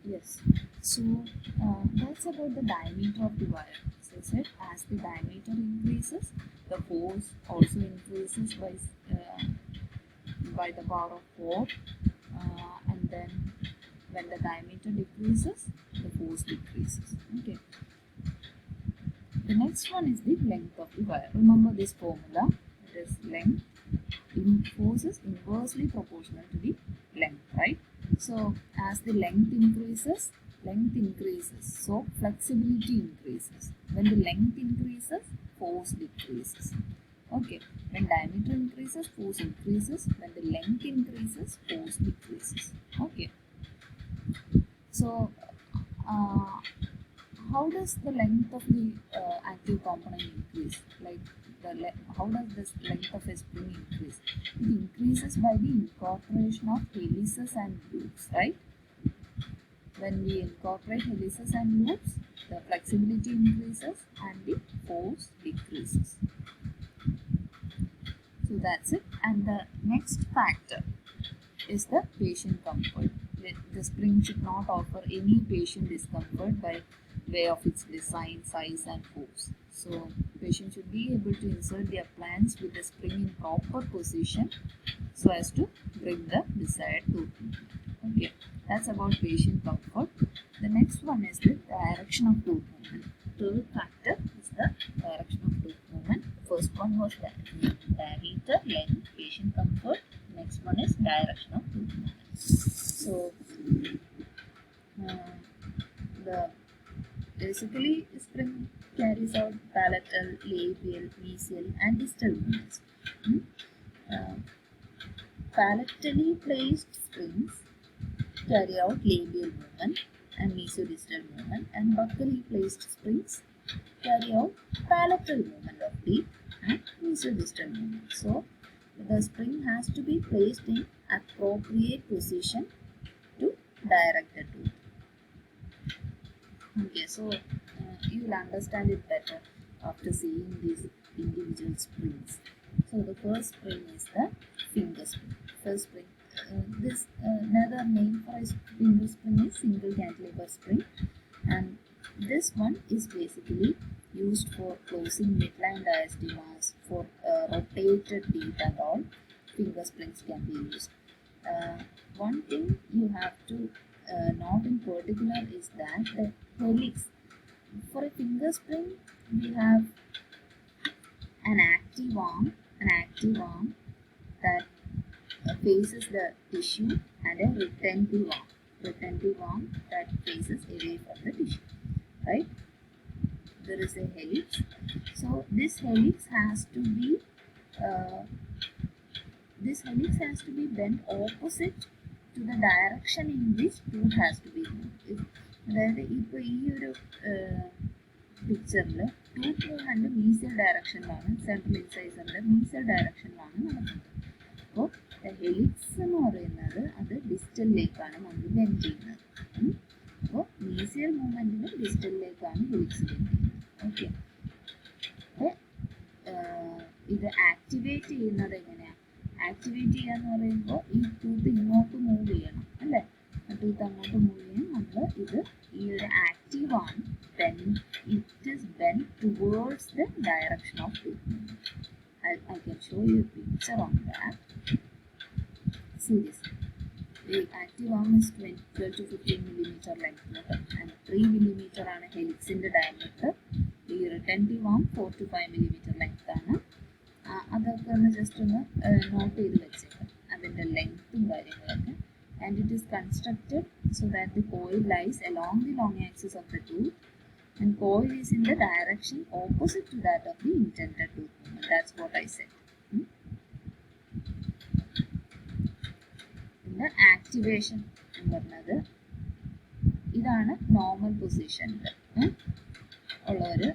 Yes. So that's about the diameter of the wire. As I said, as the diameter increases, the force also increases by the power of 4. And then when the diameter decreases, the force decreases. Okay. The next one is the length of the wire. Remember this formula. It is length in force is inversely proportional to the length, right? So as the length increases, so flexibility increases. When the length increases, force decreases. Okay, when diameter increases, force increases. When the length increases, force decreases. Okay, so uh, how does the length of the active component increase? Like how does this length of a spring increase? It increases by the incorporation of helices and loops, right? When we incorporate helices and loops, the flexibility increases and the force decreases. So that's it. And the next factor is the patient comfort. The spring should not offer any patient discomfort by way of its design, size and force. So patient should be able to insert the appliance with the spring in proper position so as to bring the desired tooth movement. Okay, that's about patient comfort. The next one is the direction of tooth movement. Third factor is the direction of tooth movement. First one was diameter, length, patient comfort. Next one is direction of tooth movement. So the basically spring carries out palatal, labial, mesial and distal movements. Palatally placed springs carry out labial movement and mesodistal movement, and buccally placed springs carry out palatal movement of teeth and mesodistal movement. So the spring has to be placed in appropriate position to direct the tooth. Okay, so you will understand it better after seeing these individual springs. So the first spring is the finger spring. First spring. This another name for a finger spring is single cantilever spring, and this one is basically used for closing midline diastemas, for rotated teeth and all. Finger springs can be used. One thing you have to note in particular is that the helix. For a finger spring, we have an active arm that faces the tissue, and a retentive arm that faces away from the tissue, right? There is a helix. So this helix has to be bent opposite to the direction in which tooth has to be moved. അതായത് ഇപ്പോൾ ഈ ഒരു പിക്ചറിൽ tooth movement mesial ഡയറക്ഷനിലാണ്, central ഇൻസൈസറിൻ്റെ mesial ഡയറക്ഷനിലാണ് നടക്കുന്നത്. അപ്പോൾ helix എന്ന് പറയുന്നത് അത് ഡിസ്റ്റലിലേക്കാണ് നമ്മൾ ബെൻഡ് ചെയ്യുന്നത്. അപ്പോൾ മീസിയൽ മൂവ്മെൻറ്റിന് ഡിസ്റ്റലിലേക്കാണ് ഹെലിക്സ് ബെൻഡ് ചെയ്യുന്നത്. ഓക്കെ, അപ്പോൾ ഇത് ആക്ടിവേറ്റ് ചെയ്യുന്നത് എങ്ങനെയാണ്? ആക്ടിവേറ്റ് ചെയ്യുക എന്ന് പറയുമ്പോൾ ഈ ടൂത്ത് ഇങ്ങോട്ട് മൂവ് ചെയ്യണം അല്ലേ? ടൂത്ത് അങ്ങോട്ട് മൂവ് ചെയ്യാൻ നമ്മൾ ഈ ഒരു ആക്റ്റീവ് ആണ്, it is bend towards the direction of tooth movement. I can show you a picture on that. See this. The active arm is 12 to 15 millimeter length and 3 millimeter ആണ് ഹെലിക്സിന്റെ diameter. ഈ റിട്ടൻറ്റീവ് ആം 4 to 5 millimeter length ആണ്. അതൊക്കെ ഒന്ന് just ഒന്ന് not ചെയ്ത് വെച്ചേക്കാം, അതിൻ്റെ ലെങ്ത്തും കാര്യങ്ങളൊക്കെ. And it is constructed so that the coil lies along the long axis of the tooth, and coil is in the direction opposite to that of the intended tooth movement. That's what I said. പിന്നെ activation എന്ന് പറഞ്ഞത് ഇതാണ് normal പൊസിഷനിൽ ഉള്ള ഒരു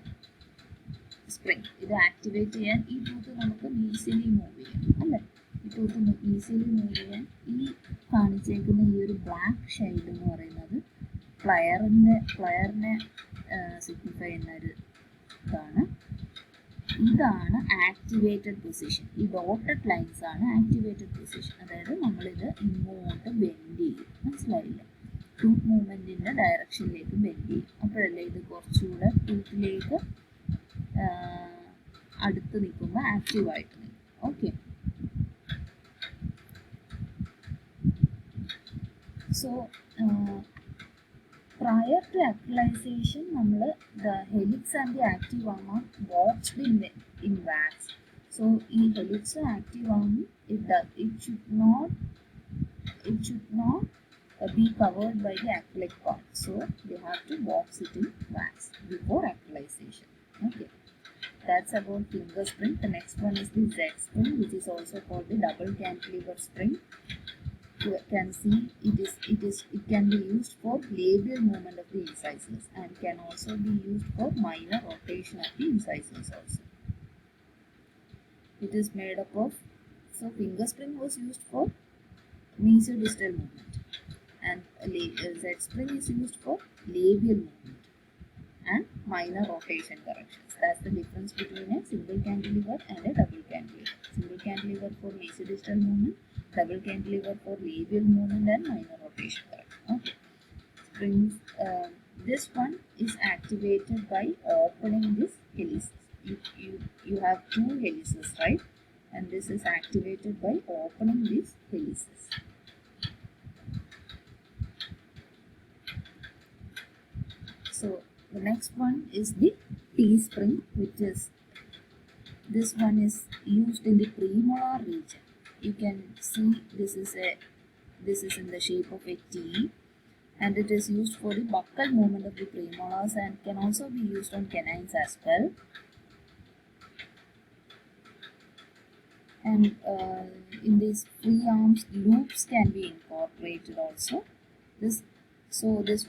spring. ഇത് activate ചെയ്യാൻ ഈ ടൂത്ത് നമുക്ക് ഈസിലി മൂവ് ചെയ്യാം അല്ലേ? ഈ ടൂത്ത് ഈസിലി മൂവ് ചെയ്യാൻ ഈ കാണിച്ചേക്കുന്ന ഈ ഒരു ബ്ലാക്ക് ഷെയ്ഡ് എന്ന് പറയുന്നത് പ്ലയറിനെ സിഗ്നിഫൈ ചെയ്യുന്ന ഒരു ഇതാണ് ആക്ടിവേറ്റഡ് പൊസിഷൻ. ഈ ഡോട്ടഡ് ലൈൻസ് ആണ് ആക്ടിവേറ്റഡ് പൊസിഷൻ. അതായത് നമ്മളിത് ഇങ്ങോട്ട് ബെൻഡ് ചെയ്യും, മനസ്സിലായില്ലേ? ടൂത്ത് മൂവ്മെൻറ്റിൻ്റെ ഡയറക്ഷനിലേക്ക് ബെൻഡ് ചെയ്യും. അപ്പോഴല്ലേ ഇത് കുറച്ചുകൂടെ ടൂത്തിലേക്ക് അടുത്ത് നിൽക്കുമ്പോൾ ആക്റ്റീവായിട്ട് നിൽക്കും. Okay, so prior to acrylization, the helix and the active arm are boxed in wax. So, in helix active arm, it should not be covered by the acrylic part. So, they have to box it in wax before acrylization. Okay, that's about finger spring. The next one is the Z spring, which is also called the double cantilever spring. You can see it can be used for labial movement of the incisors and can also be used for minor rotation of the incisors also. It is made up of, so finger spring was used for mesodistal movement and Z spring is used for labial movement and minor rotation corrections. That's the difference between a single cantilever and a double cantilever. Single cantilever for mesodistal movement, double cantilever for labial movement and minor rotation correction. Okay. Springs. This one is activated by opening this helices. You have two helices, right? And this is activated by opening these helices. So the next one is the T spring, which is, this one is used in the premolar region. You can see this is in the shape of a T, and it is used for the buccal movement of the premolars and can also be used on canines as well. And in these free arms, loops can be incorporated also. This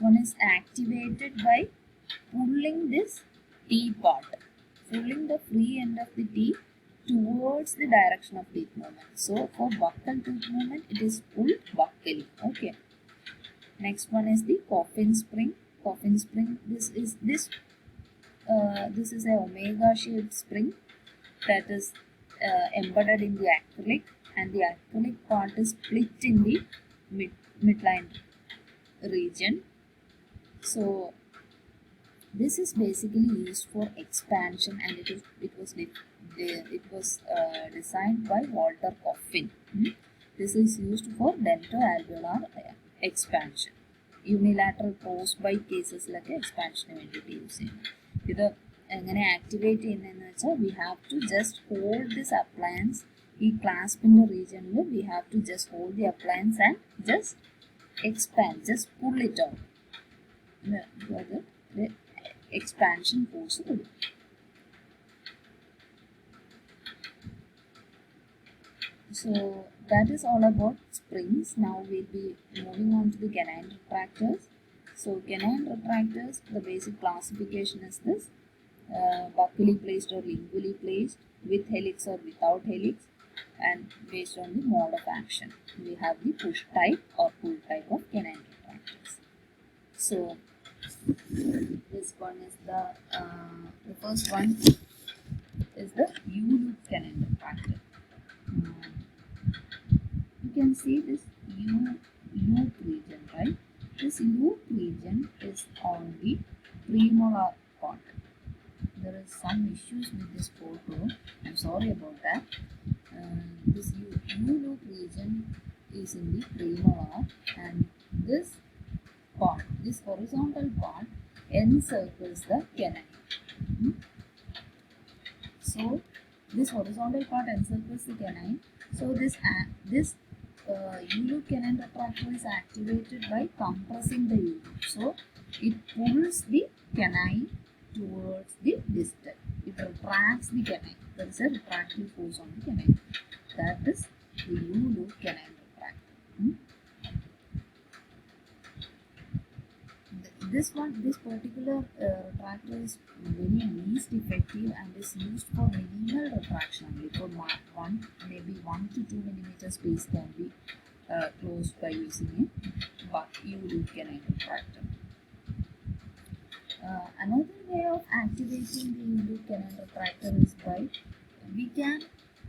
one is activated by pulling this T part, pulling the free end of the T towards the direction of teeth movement. So for buccal tooth movement, it is pulled buccally. Okay. Next one is the coffin spring. Coffin spring. This is a omega shaped spring that is embedded in the acrylic, and the acrylic part is split in the midline region. So this is basically used for expansion, and it was designed by Walter Coffin. This is used for dentoalveolar expansion. Unilateral post-bite cases like expansion use it. എങ്ങനെ activate ചെയ്യുന്നതെന്ന് വെച്ചാൽ, we have to just hold this appliance. ഈ ക്ലാസ്പിൻ്റെ റീജിയനിൽ we have to just hold the appliance and just expand, just pull it out. The expansion force. So that is all about springs. Now we'll be moving on to the canine retractors. So canine retractors, the basic classification is this: buccally placed or lingually placed, with helix or without helix, and based on the mode of action. We have the push type or pull type of canine retractors. So this one is the first one is the U-loop canine retractor. You can see this loop region, right? This loop region is on the premolar part. There is some issues with this photo. I'm sorry about that. This U-loop region is in the premolar, and this part, this horizontal part, encircles the canine. So this horizontal part encircles the canine. So this U-loop canine retractor is activated by compressing the U-loop. So it pulls the canine towards the distal. It retracts the canine. There is a retractive force on the canine. That is the U-loop canine retractor. This particular retractor is very least effective and is used for minimal retraction only. For maybe 1 to 2 millimeter space can be closed by using a U-loop canine retractor. Another way of activating the U-loop canine retractor is by, we can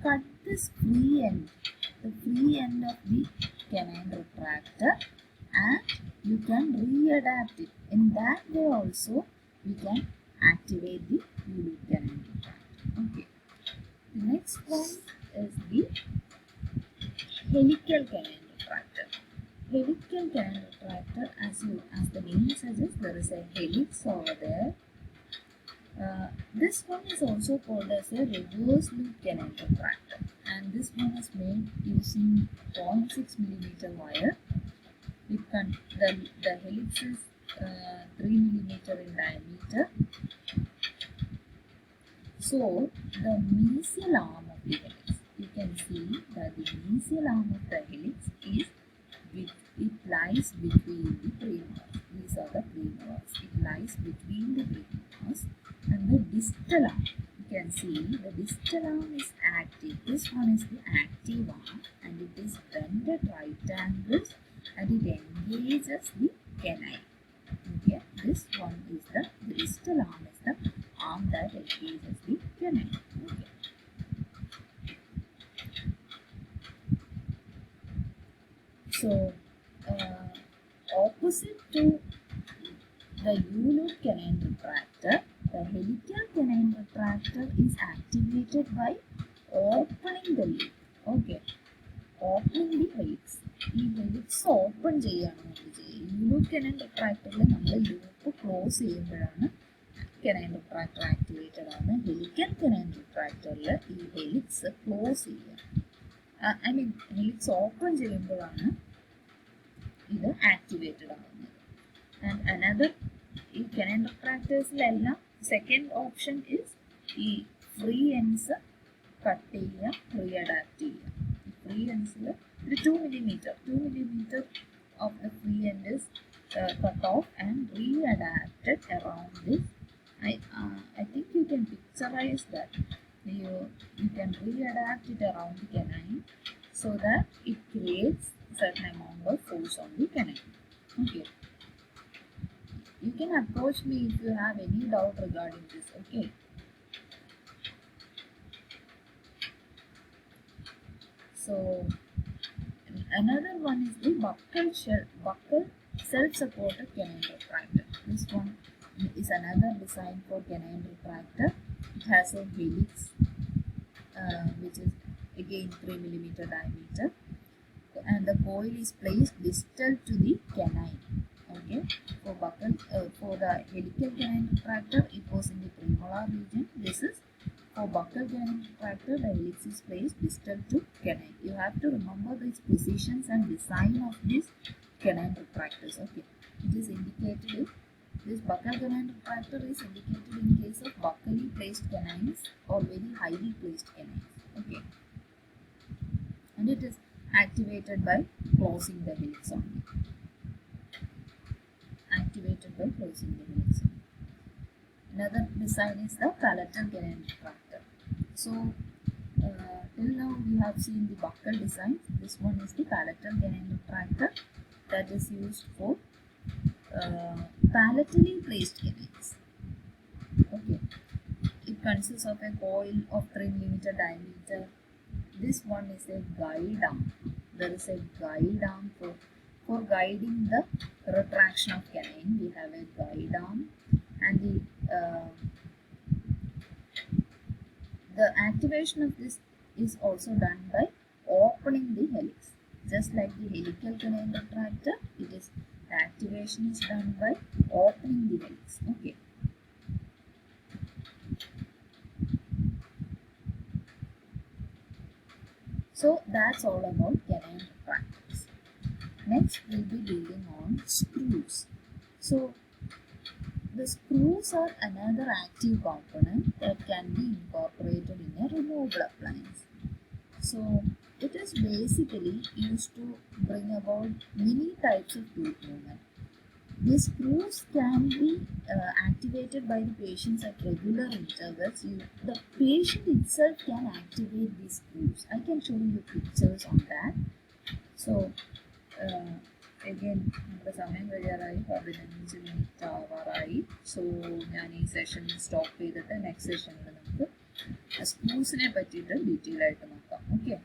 cut this free end, the free end of the canine retractor, and you can readapt it. In that way also, we can activate the uloot canine retractor. Okay. The next one is the helical canine retractor. Helical canine retractor, as the name suggests, there is a helix over there. This one is also called as a reverse loop canine retractor, and this one is made using 0.6 millimeter wire. The helix is 3 millimeter in diameter. So the mesial arm of the helix, you can see that the mesial arm of the helix is it lies between the premolars. These are the premolars. It lies between the premolars, and the distal arm, you can see the distal arm is active. This one is the active arm, and it is bent at right angles, and it engages the canine. Okay, this one is the distal arm is the arm that engages the canine. Okay. So, opposite to the U-loop canine retractor, the helical canine retractor is activated by opening the loop. Okay, opening the helix. ഈ helix open ചെയ്യാണ് നമ്മൾ ചെയ്യുക. യൂലൂപ്പ് canine റിട്രാക്ടറിൽ നമ്മൾ loop close ചെയ്യുമ്പോഴാണ് canine retractor activated ആണ്. Helical canine റിട്രാക്ടറിൽ ഈ helix close ചെയ്യുക, I mean helix open ചെയ്യുമ്പോഴാണ് ഇത് ആക്ടിവേറ്റഡ് ആവുന്നത്. ആൻഡ് അനദർ, ഈ കനൈൻ റിട്രാക്ടേഴ്സിലെല്ലാം സെക്കൻഡ് ഓപ്ഷൻ ഇസ് ഈ ഫ്രീ എൻഡ്സ് കട്ട് ചെയ്യുക, റീഅഡാപ്റ്റ് ചെയ്യുക. ഫ്രീ എൻഡ്സിൽ ഒരു 2 millimeter of the free end is cut off and readapted around this. I think you can picturize that. You can readapt it around the canine so that it creates certain amount of force on the canine. Okay. You can approach me if you have any doubt regarding this. Okay. So another one is the buccal self-supported canine retractor. This one is another design for canine retractor. It has a helix which is again 3 millimeter diameter, and the coil is placed distal to the canine. Okay, for the helical canine retractor, it was in the premolar region. This is for buccal canine retractor, the helix is placed distal to canine. You have to remember these positions and design of these canine retractors. Okay, it is indicated. This buccal canine retractor is indicated in case of buccally placed canines or very highly placed canines. Okay, and it is activated by closing the helix only. Activated by closing the helix only. Another design is the palatal canine retractor. So, till now we have seen the buccal design. This one is the palatal canine retractor that is used for palatally placed canines. Okay, it consists of a coil of 3 millimeter diameter. This one is a guide arm. There is a guide arm for guiding the retraction of canine. We have a guide arm, and the activation of this is also done by opening the helix. Just like the helical canine retractor, the activation is done by opening the helix. Okay. So that's all about canine retractors. Next, we'll be dealing on screws. So the screws are another active component that can be incorporated in a removable appliance. So it is basically used to bring about many types of tooth movement. The screws can be activated by the patients at regular intervals. The patient itself can activate these screws. I can show you pictures on that. So again, നമ്മുടെ സമയം കഴിയാറായി, 15 minute ആവാറായി. So ഞാൻ ഈ session stop ചെയ്തിട്ട് next സെഷനിൽ നമുക്ക് സ്ക്രൂസിനെ പറ്റിയിട്ട് detail ആയിട്ട് നോക്കാം. ഓക്കെ.